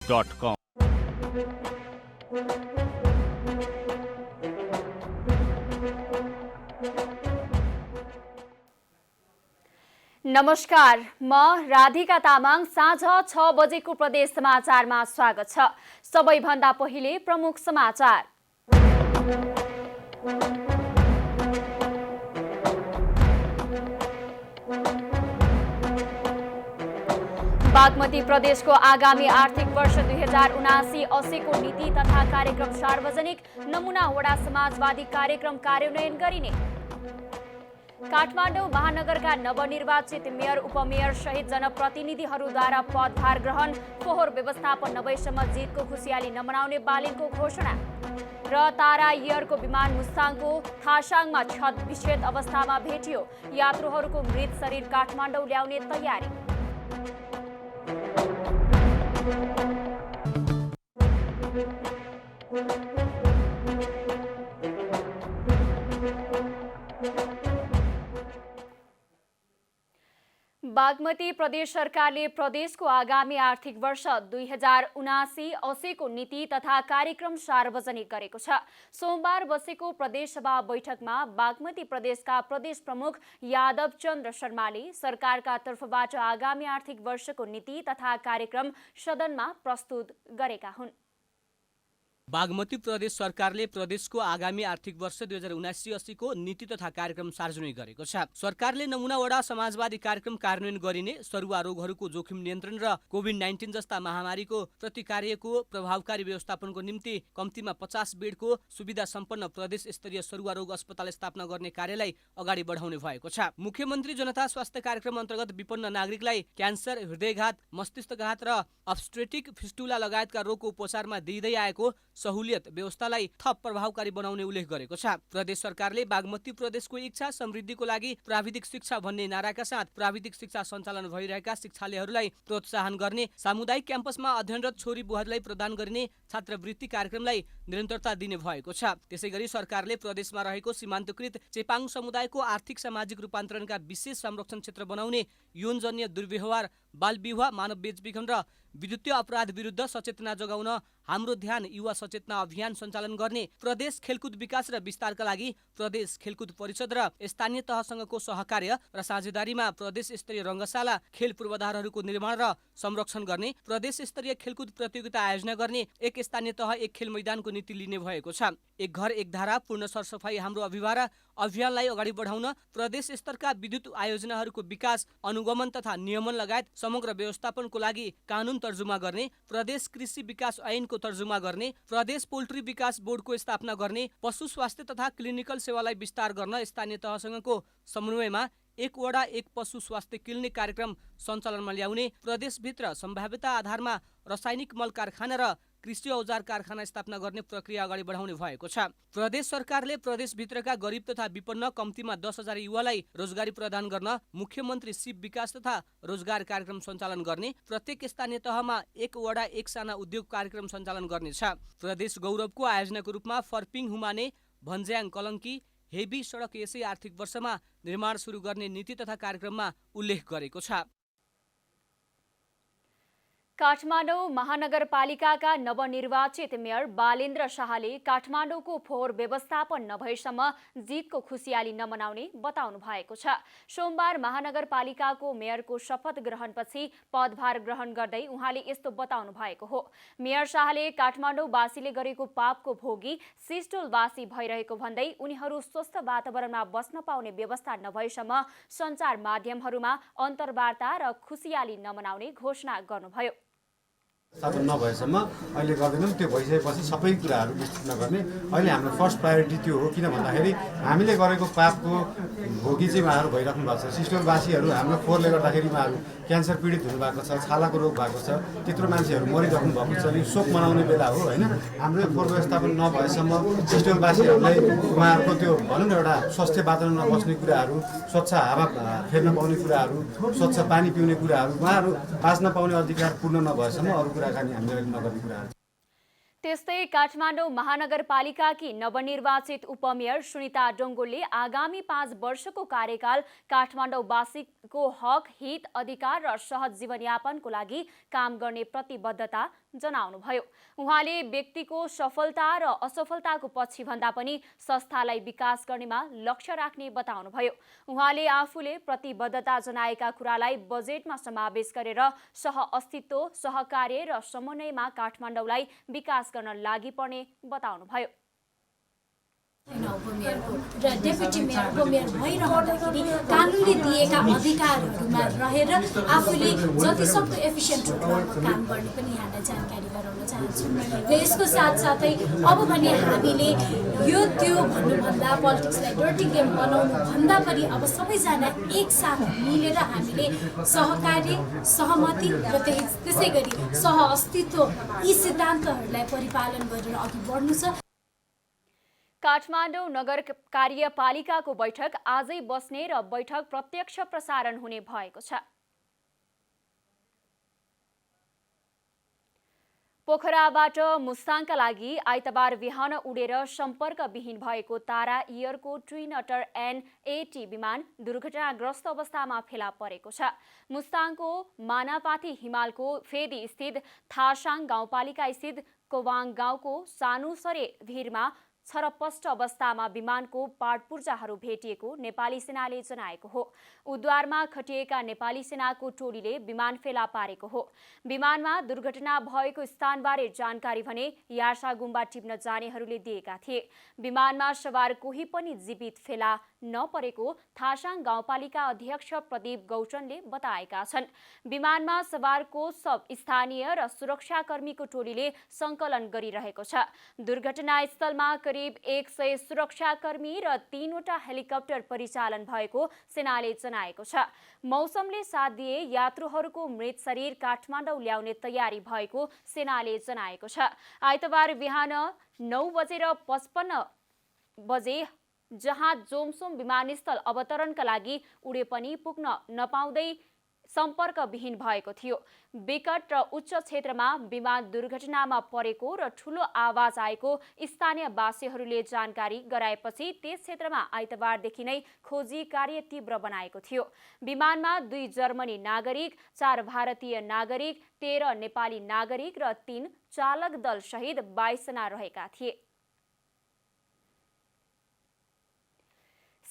www.news.com। नमस्कार, म राधिका तामाङ। साँझ 6 बजेको प्रदेश समाचारमा स्वागत छ। सबैभन्दा पहिले प्रमुख समाचार। बागमती प्रदेशको आगामी आर्थिक वर्ष 2079-80 को नीति तथा कार्यक्रम सार्वजनिक। नमुना वडा समाजवादी कार्यक्रम कार्यान्वयन गरिने। काठमाडौँ महानगरका नवनिर्वाचित मेयर उपमेयर सहित जनप्रतिनिधिहरूद्वारा पदभार ग्रहण। फोहोर व्यवस्थापन नभएसम्म जितको खुसियाली नमनाउने बालिनको घोषणा। र तारा एयरको विमान मुस्ताङको थासाङमा छत विच्छेद अवस्थामा भेटियो। यात्रुहरूको मृत शरीर काठमाडौँ ल्याउने तयारी। बागमती प्रदेश सरकारले प्रदेशको आगामी आर्थिक वर्ष 2079-80 को नीति तथा कार्यक्रम सार्वजनिक गरेको छ। सोमबार बसेको प्रदेश सभा बैठकमा बागमती प्रदेशका प्रदेश प्रमुख यादव चन्द्र शर्माले सरकारका तर्फबाट आगामी आर्थिक वर्षको नीति तथा कार्यक्रम सदनमा प्रस्तुत गरेका हुन्। बागमती प्रदेश सरकारले प्रदेशको आगामी आर्थिक वर्ष 2079-80 को नीति तथा कार्यक्रम सार्वजनिक गरेको छ। सरकारले नमुना वडा समाजवादी कार्यक्रम कार्यान्वयन गरिने, सरुवा रोगहरूको जोखिम नियन्त्रण र कोभिड-19 जस्ता महामारीको प्रतिकार्यको प्रभावकारी व्यवस्थापनको निम्ति कम्तीमा 50 बेडको सुविधा सम्पन्न प्रदेश स्तरीय सरुवा रोग अस्पताल स्थापना गर्ने कार्यलाई अगाडि बढाउने भएको छ। मुख्यमन्त्री जनता स्वास्थ्य कार्यक्रम अन्तर्गत विपन्न नागरिकलाई क्यान्सर, हृदयघात, मस्तिष्कघात र अब्स्ट्रेटिक फिस्टुला लगायतका रोगको उपचारमा दिइँदै आएको सहुलियत व्यवस्थालाई थप प्रभावकारी बनाउने उल्लेख गरेको छ। प्रदेश सरकारले बागमती प्रदेशको इच्छा समृद्धिको लागि प्राविधिक शिक्षा भन्ने नाराका साथ प्राविधिक शिक्षा सञ्चालन भइरहेका शिक्षालयहरूलाई प्रोत्साहन गर्ने, सामुदायिक क्याम्पसमा अध्ययनरत छोरी बुहारीलाई प्रदान गरिने छात्रवृत्ति कार्यक्रमलाई निरन्तरता दिने भएको छ। त्यसैगरी सरकारले प्रदेशमा रहेको सीमान्तकृत चेपाङ समुदायको आर्थिक सामाजिक रूपान्तरणका विशेष संरक्षण क्षेत्र बनाउने, यौनजन्य दुर्व्यवहार, बाल विवाह, मानव बेचबिखन र विद्युतीय अपराध विरुद्ध सचेतना जगाउन हाम्रो ध्यान युवा सचेतना अभियान सञ्चालन गर्ने, प्रदेश खेलकुद विकास र विस्तारका लागि प्रदेश खेलकुद परिषद र स्थानीय तहसँगको सहकार्य र साझेदारीमा प्रदेश स्तरीय रङ्गशाला, खेल पूर्वाधारहरूको निर्माण र संरक्षण गर्ने, प्रदेश स्तरीय खेलकुद प्रतियोगिता आयोजना गर्ने, एक स्थानीय तह एक खेल मैदानको नीति लिने भएको छ। एक घर एक धारा पूर्ण सरसफाई हाम्रो अभियान अभियानलाई अगाडि बढाउन प्रदेश स्तरका विद्युत आयोजनाहरूको विकास, अनुगमन तथा नियमन लगायत समग्र व्यवस्थापनको लागि कानुन तर्जुमा गर्ने, प्रदेश कृषि विकास ऐनको तर्जुमा गर्ने, प्रदेश पोल्ट्री विकास बोर्डको स्थापना गर्ने, पशु स्वास्थ्य तथा क्लिनिकल सेवालाई विस्तार गर्न स्थानीय तहसँगको समन्वयमा एक वडा एक पशु स्वास्थ्य क्लिनिक कार्यक्रम सञ्चालनमा ल्याउने, प्रदेशभित्र सम्भाव्यता आधारमा रासायनिक मल कारखाना र कृषि औजार कारखाना स्थापना गर्ने प्रक्रिया अगाडि बढाउने भएको छ। प्रदेश सरकारले प्रदेशभित्रका गरिब तथा विपन्न कम्तीमा 10,000 युवालाई रोजगारी प्रदान गर्न मुख्यमन्त्री सिप विकास तथा रोजगार कार्यक्रम सञ्चालन गर्ने, प्रत्येक स्थानीय तहमा एक वडा एक साना उद्योग कार्यक्रम सञ्चालन गर्नेछ। प्रदेश गौरवको आयोजनाको रूपमा फर्पिङ हुमाने भन्ज्याङ कलङ्की हेभी सडक यसै आर्थिक वर्षमा निर्माण सुरु गर्ने नीति तथा कार्यक्रममा उल्लेख गरेको छ। काठमाडौँ महानगरपालिकाका नवनिर्वाचित मेयर बालेन्द्र शाहले काठमाडौँको फोहोर व्यवस्थापन नभएसम्म जितको खुसियाली नमनाउने बताउनु भएको छ। सोमबार महानगरपालिकाको मेयरको शपथ ग्रहणपछि पदभार ग्रहण गर्दै उहाँले यस्तो बताउनु भएको हो। मेयर शाहले काठमाडौँवासीले गरेको पापको भोगी सिस्टोलवासी भइरहेको भन्दै उनीहरू स्वस्थ वातावरणमा बस्न पाउने व्यवस्था नभएसम्म सञ्चार माध्यमहरूमा अन्तर्वार्ता र खुसियाली नमनाउने घोषणा गर्नुभयो। स्थापना नभएसम्म अहिले गर्दैनौँ। त्यो भइसकेपछि सबै कुराहरू विस्तृत नगर्ने अहिले हाम्रो फर्स्ट प्रायोरिटी त्यो हो। किन भन्दाखेरि हामीले गरेको पापको भोगी चाहिँ उहाँहरू भइराख्नु भएको छ। सिस्टोलवासीहरू हाम्रो फोहोरले गर्दाखेरि उहाँहरू क्यान्सर पीडित हुनुभएको छ, छालाको रोग भएको छ, त्यत्रो मान्छेहरू मरिराख्नु भएको छ। अनि शोक मनाउने बेला हो होइन। हाम्रो फोहोर व्यवस्थापन नभएसम्म सिस्टोलवासीहरूलाई उहाँहरूको त्यो भनौँ न एउटा स्वास्थ्य वातावरणमा बस्ने कुराहरू, स्वच्छ हावा फेर्न पाउने कुराहरू, स्वच्छ पानी पिउने कुराहरू, उहाँहरू बाँच्न पाउने अधिकार पूर्ण नभएसम्म अरू कुराकानी हामीले नगर्ने कुराहरू। त्यस्तै काठमाडौँ महानगरपालिकाकी नवनिर्वाचित उपमेयर सुनिता डोङ्गोलले आगामी 5 वर्षको कार्यकाल काठमाडौँवासीको हक, हित, अधिकार र सहज जीवनयापनको लागि काम गर्ने प्रतिबद्धता जनाउनुभयो। उहाँले व्यक्तिको सफलता र असफलताको पछि भन्दा पनि संस्थालाई विकास गर्नेमा लक्ष्य राख्ने बताउनुभयो। उहाँले आफूले प्रतिबद्धता जनाएका कुरालाई बजेटमा समावेश गरेर सह-अस्तित्व, सहकार्य र समन्वयमा काठमाडौँलाई विकास गर्न लागि पर्ने बताउनुभयो। उपमेयरको र डेपुटी मेयर उपमेयर भइरहँदाखेरि कानुनले दिएका अधिकारहरूमा रहेर आफूले जतिसक्दो एफिसियन्ट रूपमा काम गर्ने पनि यहाँलाई जानकारी गराउन चाहन्छु। र यसको साथसाथै अब भने हामीले यो त्यो भन्नुभन्दा पोलिटिक्सलाई डर्टी गेम बनाउनु भन्दा पनि अब सबैजना एकसाथ मिलेर हामीले सहकार्य, सहमति र त्यसै गरी सह-अस्तित्व यी सिद्धान्तहरूलाई परिपालन गरेर अघि बढ्नु छ। काठमाडौँ नगर कार्यपालिकाको बैठक आजै बस्ने र बैठक प्रत्यक्ष प्रसारण हुने भएको छ। पोखराबाट मुस्ताङका लागि आइतबार बिहान उडेर सम्पर्कविहीन भएको तारा एयरको ट्विन अटर NAT विमान दुर्घटनाग्रस्त अवस्थामा फेला परेको छ। मुस्ताङको मानापाथी हिमालको फेदी स्थित थासाङ गाउँपालिका स्थित कोवाङ गाउँको सानुसरे भिरमा छरपष्ट अवस्थामा विमानको पार्टपुर्जाहरू भेटिएको नेपाली सेनाले जनाएको हो। उद्धारमा खटिएका नेपाली सेनाको टोलीले विमान फेला पारेको हो। विमानमा दुर्घटना भएको स्थानबारे जानकारी भने यार्सा गुम्बा टिप्न जानेहरूले दिएका थिए। विमानमा सवार कोही पनि जीवित फेला नपरेको थासाङ गाउँपालिका अध्यक्ष प्रदीप गौचनले बताएका छन्। विमानमा सवारको सब स्थानीय र सुरक्षाकर्मीको टोलीले संकलन गरिरहेको छ। दुर्घटनास्थलमा करिब 100 सुरक्षाकर्मी र 3वटा हेलिकप्टर परिचालन भएको सेनाले जनाएको छ। मौसमले साथ दिए यात्रुहरूको मृत शरीर काठमाडौँ ल्याउने तयारी भएको सेनाले जनाएको छ। आइतबार बिहान 9:55 बजे जहाँ जोमसोम विमानस्थल अवतरणका लागि उडे पनि पुग्न नपाउँदै सम्पर्कविहीन भएको थियो। विकट र उच्च क्षेत्रमा विमान दुर्घटनामा परेको र ठूलो आवाज आएको स्थानीयवासीहरूले जानकारी गराएपछि त्यस क्षेत्रमा आइतबारदेखि नै खोजी कार्य तीव्र बनाएको थियो। विमानमा 2 जर्मनी नागरिक, 4 भारतीय नागरिक, 13 नेपाली नागरिक र 3 चालक दल सहित 22 जना रहेका थिए।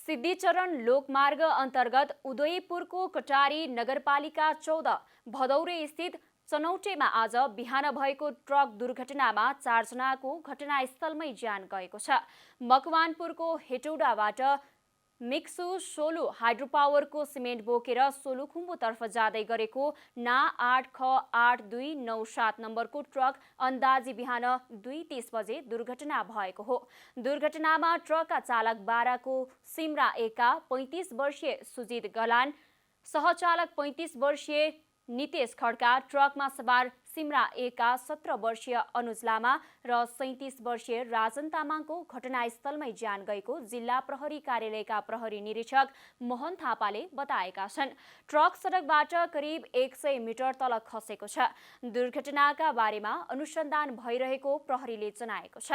सिद्धिचरण लोकमार्ग अन्तर्गत उदयपुरको कटारी नगरपालिका 14 भदौरे स्थित चनौटेमा आज बिहान भएको ट्रक दुर्घटनामा 4 जनाको घटनास्थलमै ज्यान गएको छ। मकवानपुरको हेटौडाबाट मिक्सु सोलु हाइड्रोपावरको सिमेन्ट बोकेर सोलुखुम्बुतर्फ जाँदै गरेको ना 8ख8297 नम्बरको ट्रक अन्दाजी बिहान 2:30 बजे दुर्घटना भएको हो। दुर्घटनामा ट्रकका चालक बाराको सिमरा एका 35 वर्षीय सुजित गलान, सहचालक 35 वर्षीय नितेश खड्का, ट्रकमा सवार सिमरा एका 17 वर्षीय अनुज लामा र 37 वर्षीय राजन तामाङको घटनास्थलमै ज्यान गएको जिल्ला प्रहरी कार्यालयका प्रहरी निरीक्षक मोहन थापाले बताएका छन्। ट्रक सडकबाट करिब 100 मिटर तल खसेको छ। दुर्घटनाका बारेमा अनुसन्धान भइरहेको प्रहरीले जनाएको छ।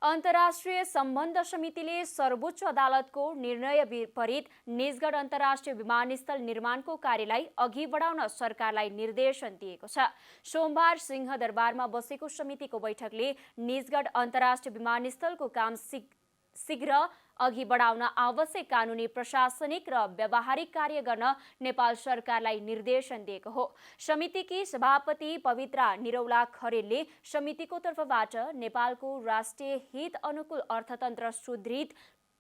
अन्तर्राष्ट्रिय सम्बन्ध समितिले सर्वोच्च अदालतको निर्णय विपरीत निजगढ अन्तर्राष्ट्रिय विमानस्थल निर्माणको कार्यलाई अघि बढाउन सरकारलाई निर्देशन दिएको छ। सोमबार सिंहदरबारमा बसेको समितिको बैठकले निजगढ अन्तर्राष्ट्रिय विमानस्थलको काम शीघ्र अघि बढाउन आवश्यक कानुनी, प्रशासनिक र व्यावहारिक कार्य गर्न नेपाल सरकारलाई निर्देशन दिएको हो। समितिकी सभापति पवित्रा निरौला खरेलले समितिको तर्फबाट नेपालको राष्ट्रिय हित अनुकूल अर्थतन्त्र सुदृढ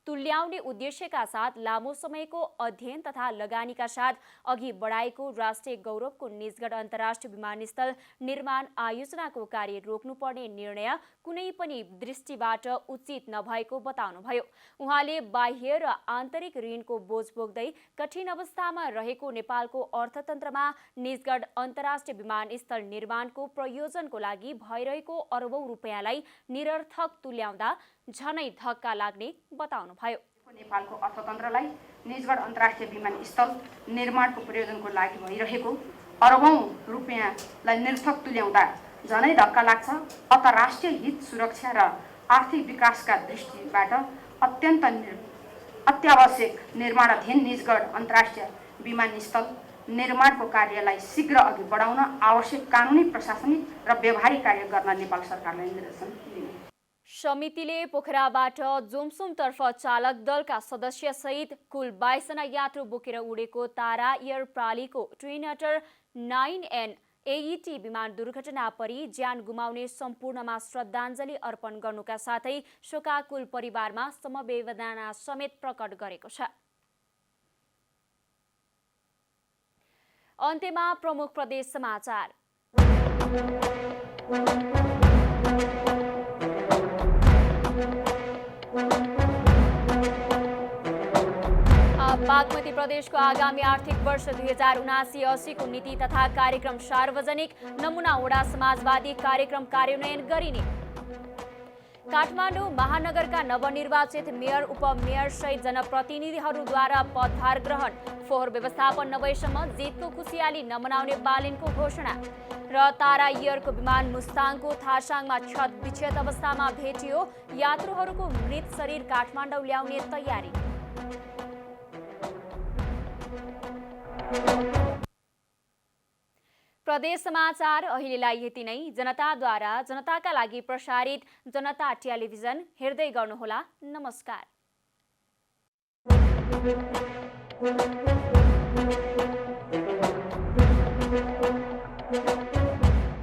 तुल्याउने उद्देश्यका साथ लामो समयको अध्ययन तथा लगानीका साथ अघि बढाएको राष्ट्रिय गौरवको निजगढ अन्तर्राष्ट्रिय विमानस्थल निर्माण आयोजनाको कार्य रोक्नुपर्ने निर्णय कुनै पनि दृष्टिबाट उचित नभएको बताउनुभयो। उहाँले बाह्य र आन्तरिक ऋणको बोझ बोक्दै कठिन अवस्थामा रहेको नेपालको अर्थतन्त्रमा निजगढ अन्तर्राष्ट्रिय विमानस्थल निर्माणको प्रयोजनको लागि भइरहेको अरबौं रुपियाँलाई निरर्थक तुल्याउँदा झनै धक्का लाग्ने बताउनुभयो। नेपालको अर्थतन्त्रलाई निजगढ अन्तर्राष्ट्रिय विमानस्थल निर्माणको प्रयोजनको लागि भइरहेको अरबौं रुपियाँलाई निरर्थक तुल्याउँदा झनै धक्का लाग्छ। अत राष्ट्रिय हित सुरक्षा र आर्थिक विकासका दृष्टिबाट अत्यन्त अत्यावश्यक निर्माणाधीन निजगढ अन्तर्राष्ट्रिय विमानस्थल निर्माणको कार्यलाई शीघ्र अघि बढाउन आवश्यक कानुनी, प्रशासनिक र व्यवहारिक कार्य गर्न नेपाल सरकारलाई निर्देशन दिने। समितिले पोखराबाट जोमसुमतर्फ चालक दलका सदस्य सहित कुल 22 जना यात्रु बोकेर उडेको तारा एयर प्रालीको ट्विन अटर 9N AET विमान दुर्घटना परि ज्यान गुमाउने सम्पूर्णमा श्रद्धाञ्जली अर्पण गर्नुका साथै शोकाकुल परिवारमा समवेदना समेत प्रकट गरेको छ। अन्त्यमा प्रमुख प्रदेश समाचार। बागमती प्रदेशको आगामी आर्थिक वर्ष 2079-80 को नीति तथा कार्यक्रम सार्वजनिक, नमुना वडा समाजवादी कार्यक्रम कार्यान्वयन गरिने। काठमाडौँ महानगरका नवनिर्वाचित मेयर, उपमेयर सहित जनप्रतिनिधिहरूद्वारा पदभार ग्रहण, फोहोर व्यवस्थापन नभएसम्म जितको खुसियाली नमनाउने बालेनको घोषणा। र तारा एयरको विमान मुस्ताङको थासाङमा क्षत विक्षत अवस्थामा भेटियो, यात्रुहरूको मृत शरीर काठमाडौँ ल्याउने तयारी। प्रदेश समाचार अहिलेलाई यति नै। जनताद्वारा जनताका लागि प्रसारित जनता टेलिभिजन हेर्दै गर्नुहोला। नमस्कार।